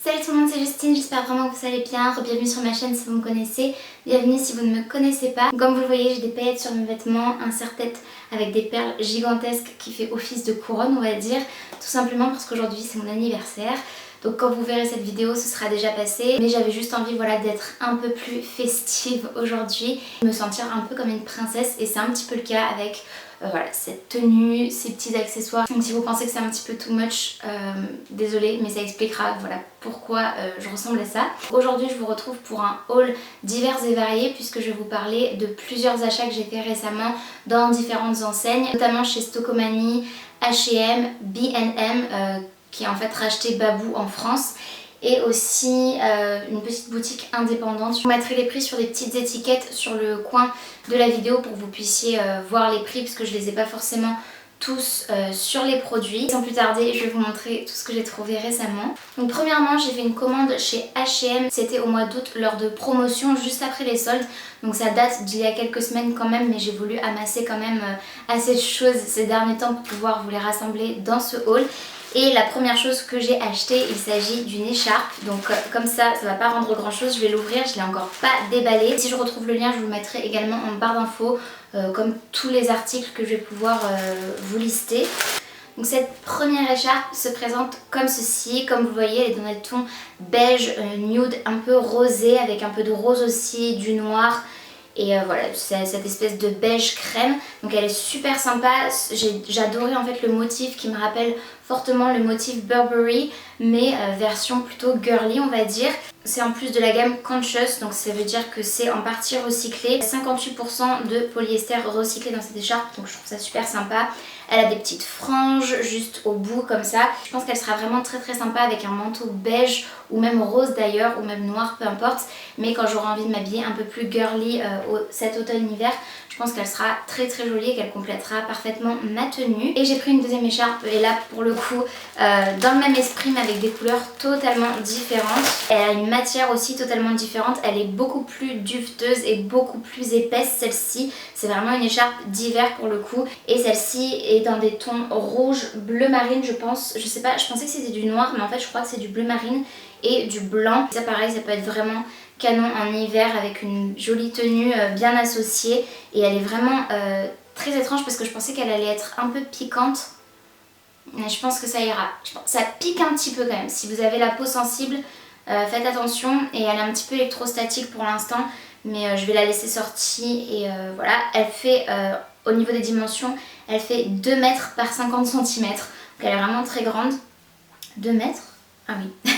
Salut tout le monde, c'est Justine, j'espère vraiment que vous allez bien. Bienvenue sur ma chaîne si vous me connaissez, bienvenue si vous ne me connaissez pas. Comme vous le voyez, j'ai des paillettes sur mes vêtements, un serre-tête avec des perles gigantesques qui fait office de couronne on va dire. Tout simplement parce qu'aujourd'hui c'est mon anniversaire. Donc quand vous verrez cette vidéo ce sera déjà passé. Mais j'avais juste envie voilà, d'être un peu plus festive aujourd'hui. Me sentir un peu comme une princesse et c'est un petit peu le cas avec voilà, cette tenue, ces petits accessoires. Donc si vous pensez que c'est un petit peu too much, désolée mais ça expliquera voilà, pourquoi je ressemble à ça. Aujourd'hui je vous retrouve pour un haul divers et varié puisque je vais vous parler de plusieurs achats que j'ai fait récemment dans différentes enseignes, notamment chez Stocomanie, H&M, B&M qui a en fait racheté Babou en France, et aussi une petite boutique indépendante. Je vous mettrai les prix sur des petites étiquettes sur le coin de la vidéo pour que vous puissiez voir les prix parce que je les ai pas forcément tous sur les produits. Sans plus tarder, je vais vous montrer tout ce que j'ai trouvé récemment. Donc premièrement, j'ai fait une commande chez H&M, c'était au mois d'août lors de promotion juste après les soldes. Donc ça date d'il y a quelques semaines quand même, mais j'ai voulu amasser quand même assez de choses ces derniers temps pour pouvoir vous les rassembler dans ce haul. Et la première chose que j'ai acheté, il s'agit d'une écharpe. Donc comme ça va pas rendre grand chose. Je vais l'ouvrir, je l'ai encore pas déballé. Si je retrouve le lien, je vous le mettrai également en barre d'infos, comme tous les articles que je vais pouvoir vous lister. Donc cette première écharpe se présente comme ceci. Comme vous voyez, elle est dans des tons beige, nude, un peu rosé, avec un peu de rose aussi, du noir. Et voilà, c'est cette espèce de beige crème. Donc elle est super sympa. J'adorais en fait le motif qui me rappelle fortement le motif Burberry, mais version plutôt girly on va dire. C'est en plus de la gamme Conscious, donc ça veut dire que c'est en partie recyclé. 58% de polyester recyclé dans cette écharpe, donc je trouve ça super sympa. Elle a des petites franges juste au bout comme ça. Je pense qu'elle sera vraiment très sympa avec un manteau beige ou même rose d'ailleurs, ou même noir, peu importe. Mais quand j'aurai envie de m'habiller un peu plus girly cet automne-hiver, je pense qu'elle sera très jolie et qu'elle complétera parfaitement ma tenue. Et j'ai pris une deuxième écharpe et là pour le coup dans le même esprit mais avec des couleurs totalement différentes. Elle a une matière aussi totalement différente, elle est beaucoup plus duveteuse et beaucoup plus épaisse celle-ci. C'est vraiment une écharpe d'hiver pour le coup. Et celle-ci est dans des tons rouge, bleu marine je pense. Je sais pas, je pensais que c'était du noir mais en fait je crois que c'est du bleu marine et du blanc. Ça pareil, ça peut être vraiment canon en hiver avec une jolie tenue bien associée. Et elle est vraiment très étrange parce que je pensais qu'elle allait être un peu piquante. Mais je pense que ça ira. Ça pique un petit peu quand même. Si vous avez la peau sensible, faites attention. Et elle est un petit peu électrostatique pour l'instant. Mais je vais la laisser sortie. Et voilà, elle fait, au niveau des dimensions, elle fait 2 mètres par 50 cm. Donc elle est vraiment très grande. 2 mètres? Ah oui.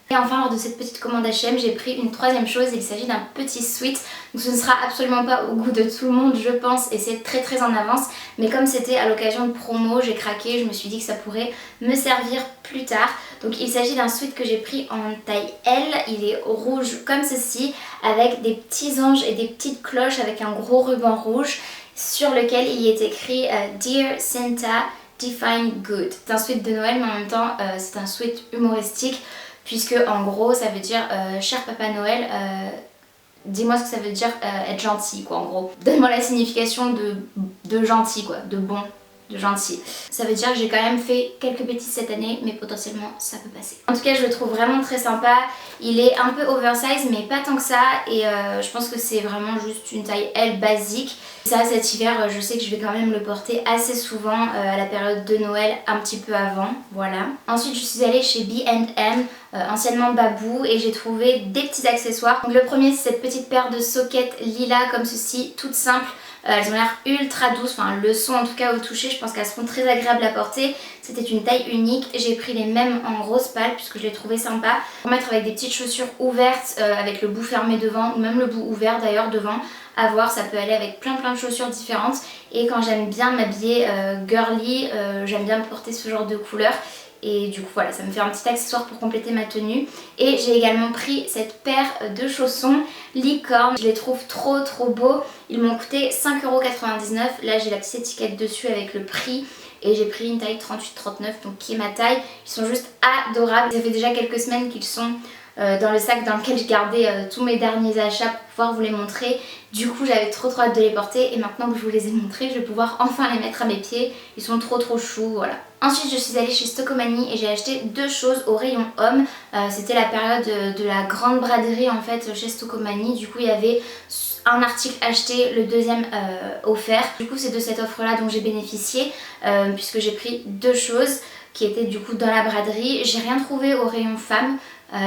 Et enfin lors de cette petite commande H&M, j'ai pris une troisième chose, il s'agit d'un petit sweat. Donc ce ne sera absolument pas au goût de tout le monde je pense et c'est très en avance. Mais comme c'était à l'occasion de promo, j'ai craqué, je me suis dit que ça pourrait me servir plus tard. Donc il s'agit d'un sweat que j'ai pris en taille L, il est rouge comme ceci avec des petits anges et des petites cloches avec un gros ruban rouge sur lequel il est écrit Dear Santa, Define Good. C'est un sweat de Noël mais en même temps c'est un sweat humoristique. Puisque en gros ça veut dire cher Papa Noël, dis-moi ce que ça veut dire être gentil quoi en gros. Donne-moi la signification de gentil quoi, de bon, de gentil. Ça veut dire que j'ai quand même fait quelques bêtises cette année mais potentiellement ça peut passer. En tout cas je le trouve vraiment très sympa. Il est un peu oversize mais pas tant que ça et je pense que c'est vraiment juste une taille L basique. Ça cet hiver je sais que je vais quand même le porter assez souvent à la période de Noël, un petit peu avant, voilà. Ensuite je suis allée chez B&M, anciennement Babou, et j'ai trouvé des petits accessoires. Donc le premier c'est cette petite paire de sockets lilas comme ceci, toutes simples. Elles ont l'air ultra douces, enfin le son en tout cas au toucher, je pense qu'elles seront très agréables à porter. C'était une taille unique, j'ai pris les mêmes en rose pâle puisque je les trouvais sympas. Pour mettre avec des petites chaussures ouvertes, avec le bout fermé devant ou même le bout ouvert d'ailleurs devant. À voir, ça peut aller avec plein de chaussures différentes. Et quand j'aime bien m'habiller girly, j'aime bien porter ce genre de couleurs. Et du coup voilà, ça me fait un petit accessoire pour compléter ma tenue. Et j'ai également pris cette paire de chaussons licorne. Je les trouve trop beaux. Ils m'ont coûté 5,99 €. Là j'ai la petite étiquette dessus avec le prix. Et j'ai pris une taille 38-39, donc qui est ma taille. Ils sont juste adorables. Ça fait déjà quelques semaines qu'ils sont dans le sac dans lequel je gardais tous mes derniers achats pour pouvoir vous les montrer. Du coup j'avais trop hâte de les porter et maintenant que je vous les ai montrés, je vais pouvoir enfin les mettre à mes pieds. Ils sont trop choux, voilà. Ensuite je suis allée chez Stockomanie et j'ai acheté deux choses au rayon homme. C'était la période de la grande braderie en fait chez Stockomanie. Du coup il y avait un article acheté, le deuxième offert. Du coup c'est de cette offre là dont j'ai bénéficié puisque j'ai pris deux choses qui étaient du coup dans la braderie. J'ai rien trouvé au rayon femmes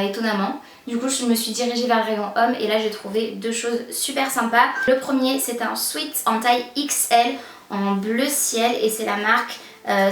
étonnamment. Du coup je me suis dirigée vers le rayon homme et là j'ai trouvé deux choses super sympas. Le premier c'est un sweat en taille XL en bleu ciel et c'est la marque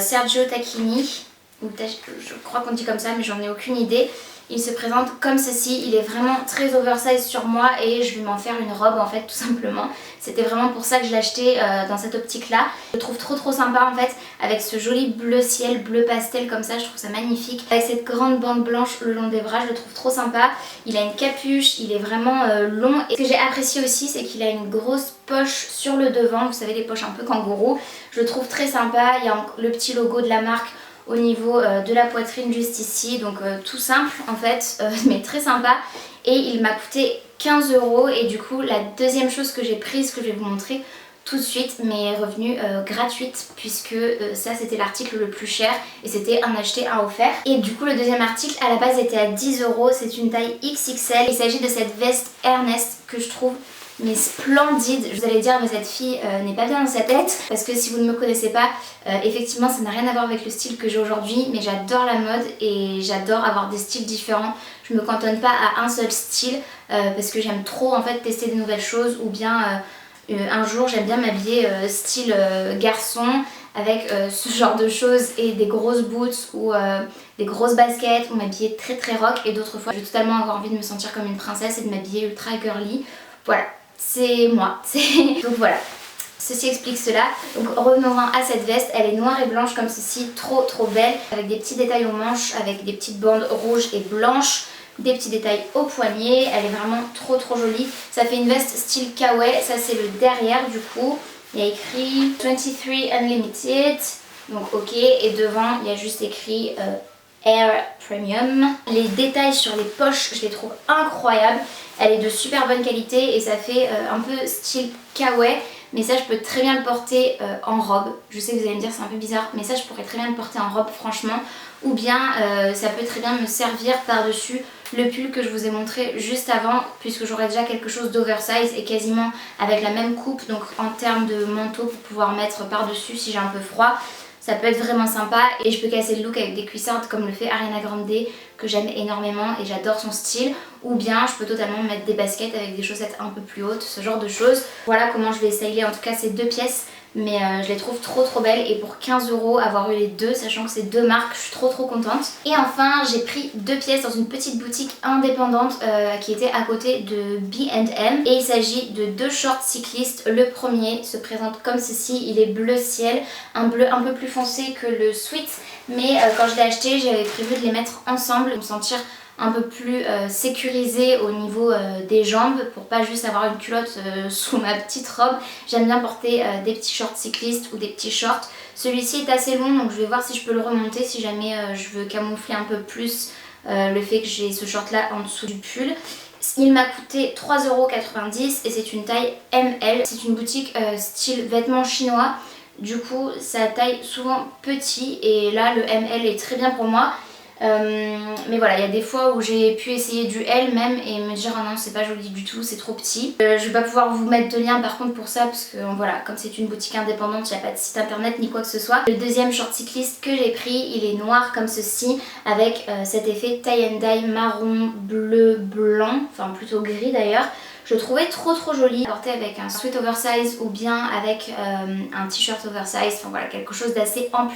Sergio Tacchini, je crois qu'on dit comme ça mais j'en ai aucune idée. Il se présente comme ceci, il est vraiment très oversize sur moi et je vais m'en faire une robe en fait tout simplement. C'était vraiment pour ça que je l'ai acheté dans cette optique là. Je le trouve trop sympa en fait avec ce joli bleu ciel, bleu pastel comme ça, je trouve ça magnifique. Avec cette grande bande blanche le long des bras, je le trouve trop sympa. Il a une capuche, il est vraiment long. Et ce que j'ai apprécié aussi c'est qu'il a une grosse poche sur le devant, vous savez les poches un peu kangourou. Je le trouve très sympa, il y a le petit logo de la marque au niveau de la poitrine juste ici, donc tout simple en fait mais très sympa et il m'a coûté 15 € et du coup la deuxième chose que j'ai prise que je vais vous montrer tout de suite m'est revenue gratuite puisque ça c'était l'article le plus cher et c'était un acheté un offert. Et du coup le deuxième article à la base était à 10 €, c'est une taille XXL. Il s'agit de cette veste Ernest que je trouve mais splendide. Vous allez dire mais cette fille n'est pas bien dans sa tête parce que si vous ne me connaissez pas, effectivement ça n'a rien à voir avec le style que j'ai aujourd'hui mais j'adore la mode et j'adore avoir des styles différents. Je me cantonne pas à un seul style parce que j'aime trop en fait tester des nouvelles choses ou bien un jour j'aime bien m'habiller style garçon avec ce genre de choses et des grosses boots ou des grosses baskets ou m'habiller très rock et d'autres fois j'ai totalement avoir envie de me sentir comme une princesse et de m'habiller ultra girly. Voilà, c'est moi. Donc voilà, ceci explique cela. Donc revenons-en à cette veste, elle est noire et blanche comme ceci, trop belle, avec des petits détails aux manches, avec des petites bandes rouges et blanches, des petits détails au poignet, elle est vraiment trop jolie. Ça fait une veste style kawaii, ça c'est le derrière du coup, il y a écrit 23 Unlimited, donc ok, et devant il y a juste écrit Air Premium. Les détails sur les poches je les trouve incroyables, elle est de super bonne qualité et ça fait un peu style kawaii. Mais ça je peux très bien le porter en robe. Je sais que vous allez me dire c'est un peu bizarre mais ça je pourrais très bien le porter en robe franchement. Ou bien ça peut très bien me servir par dessus le pull que je vous ai montré juste avant puisque j'aurai déjà quelque chose d'oversize et quasiment avec la même coupe. Donc en termes de manteau pour pouvoir mettre par dessus si j'ai un peu froid, ça peut être vraiment sympa et je peux casser le look avec des cuissardes comme le fait Ariana Grande que j'aime énormément et j'adore son style. Ou bien je peux totalement mettre des baskets avec des chaussettes un peu plus hautes, ce genre de choses. Voilà comment je vais styler en tout cas ces deux pièces. Mais je les trouve trop belles et pour 15 € avoir eu les deux, sachant que c'est deux marques, je suis trop contente. Et enfin j'ai pris deux pièces dans une petite boutique indépendante qui était à côté de B&M et il s'agit de deux shorts cyclistes. Le premier se présente comme ceci, il est bleu ciel, un bleu un peu plus foncé que le sweat, mais quand je l'ai acheté j'avais prévu de les mettre ensemble pour me sentir un peu plus sécurisée au niveau des jambes pour pas juste avoir une culotte sous ma petite robe. J'aime bien porter des petits shorts cyclistes ou des petits shorts. Celui-ci est assez long donc je vais voir si je peux le remonter si jamais je veux camoufler un peu plus le fait que j'ai ce short là en dessous du pull. Il m'a coûté 3,90 € et c'est une taille ML. C'est une boutique style vêtements chinois. Du coup ça taille souvent petit et là le ML est très bien pour moi. Mais voilà, il y a des fois où j'ai pu essayer du L même et me dire ah non c'est pas joli du tout, c'est trop petit. Je vais pas pouvoir vous mettre de lien par contre pour ça parce que voilà, comme c'est une boutique indépendante, il n'y a pas de site internet ni quoi que ce soit. Le deuxième short cycliste que j'ai pris, il est noir comme ceci avec cet effet tie and dye marron, bleu, blanc, enfin plutôt gris d'ailleurs. Je le trouvais trop joli, porté avec un sweat oversize ou bien avec un t-shirt oversize, enfin voilà quelque chose d'assez ample.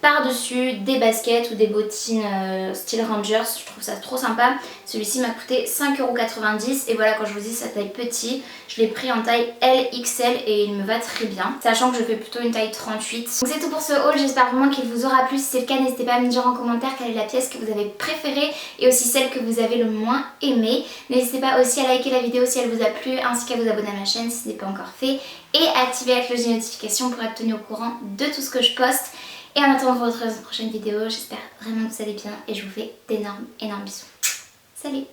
Par-dessus des baskets ou des bottines style Rangers, je trouve ça trop sympa. Celui-ci m'a coûté 5,90 € et voilà quand je vous dis sa taille petit, je l'ai pris en taille LXL et il me va très bien. Sachant que je fais plutôt une taille 38. Donc c'est tout pour ce haul, j'espère vraiment qu'il vous aura plu. Si c'est le cas, n'hésitez pas à me dire en commentaire quelle est la pièce que vous avez préférée et aussi celle que vous avez le moins aimée. N'hésitez pas aussi à liker la vidéo si elle vous a plu ainsi qu'à vous abonner à ma chaîne si ce n'est pas encore fait et à activer la cloche de notification pour être tenu au courant de tout ce que je poste. Et en attendant de vous retrouver dans une prochaine vidéo, j'espère vraiment que vous allez bien et je vous fais d'énormes bisous. Salut!